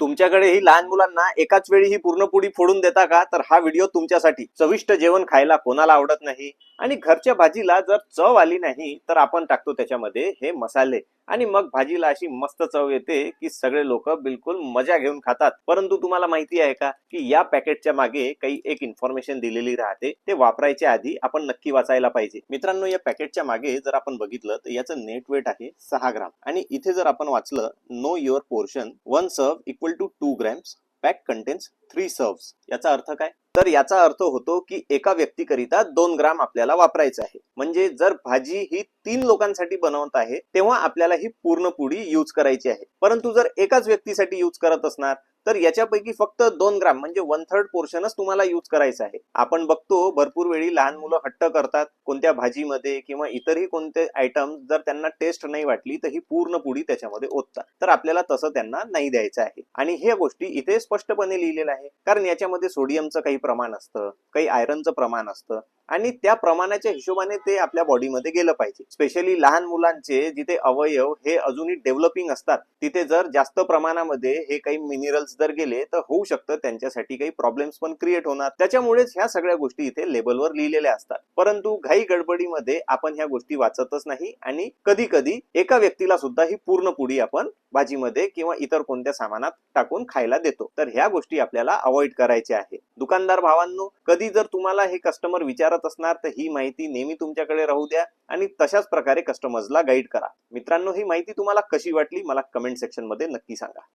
तुमच्याकडे ही लहान मुलांना एकाच वेळी ही पूर्ण पुडी फोडून देता का? तर हा व्हिडिओ तुमच्यासाठी. चविष्ट जेवण खायला कोणाला आवडत नाही आणि घरच्या भाजीला जर चव आली नाही तर आपण टाकतो त्याच्यामध्ये हे मसाले आणि मग भाजीला अशी मस्त चव येते की सगळे लोक बिलकुल मजा घेऊन खातात. परंतु तुम्हाला माहिती आहे का की या पॅकेटच्या मागे काही एक इन्फॉर्मेशन दिलेली राहते, ते वापरायच्या आधी आपण नक्की वाचायला पाहिजे. मित्रांनो, या पॅकेटच्या मागे जर आपण बघितलं तर याचं नेट वेट आहे 6 ग्राम आणि इथे जर आपण वाचलं know your portion 1 serve equal to 2 grams pack contains 3 serves. याचा अर्थ काय? तर याचा अर्थ होतो की एका व्यक्तीकरिता 2 ग्राम आपल्याला वापरायचं आहे. म्हणजे जर भाजी ही 3 लोकांसाठी बनवत आहे तेव्हा आपल्याला ही पूर्ण पुडी यूज करायची आहे. परंतु जर एकाच व्यक्तीसाठी यूज करत असणार तर याच्यापैकी फक्त 2 ग्राम म्हणजे 1/3 पोर्शनच तुम्हाला यूज करायचं आहे. आपण बघतो भरपूर वेळी लहान मुलं हट्ट करतात कोणत्या भाजीमध्ये किंवा इतरही कोणते आयटम जर त्यांना टेस्ट नाही वाटली तर ही पूर्ण पुडी त्याच्यामध्ये ओततात. तर आपल्याला तसं त्यांना नाही द्यायचं आहे आणि ह्या गोष्टी इथे स्पष्टपणे लिहिलेल्या आहे. कारण याच्यामध्ये सोडियमचं काही प्रमाण असतं, काही आयरनचं प्रमाण असतं आणि त्या प्रमाणाच्या हिशोबाने ते आपल्या बॉडीमध्ये गेलं पाहिजे. स्पेशली लहान मुलांचे जिथे अवयव हे अजूनही डेव्हलपिंग असतात तिथे जर जास्त प्रमाणामध्ये हे काही मिनरल्स जर गेले तर होऊ शकतं त्यांच्यासाठी काही प्रॉब्लेम्स पण क्रिएट होणार. त्याच्यामुळेच ह्या सगळ्या गोष्टी इथे लेबलवर लिहिलेल्या असतात. परंतु घाई गडबडीमध्ये आपण ह्या गोष्टी वाचतच नाही आणि कधी कधी एका व्यक्तीला सुद्धा ही पूर्ण पुडी आपण भाजीमध्ये किंवा इतर कोणत्या सामानात टाकून खायला देतो. तर ह्या गोष्टी आपल्याला अवॉइड करायच्या आहे. दुकानदार भावांनो, कधी जर तुम्हाला हे कस्टमर विचारत असणार तर ही माहिती नेहमी तुमच्याकडे राहू द्या आणि तशाच प्रकारे कस्टमर्सला गाईड करा. मित्रांनो, ही माहिती तुम्हाला कशी वाटली मला कमेंट सेक्शन मध्ये नक्की सांगा.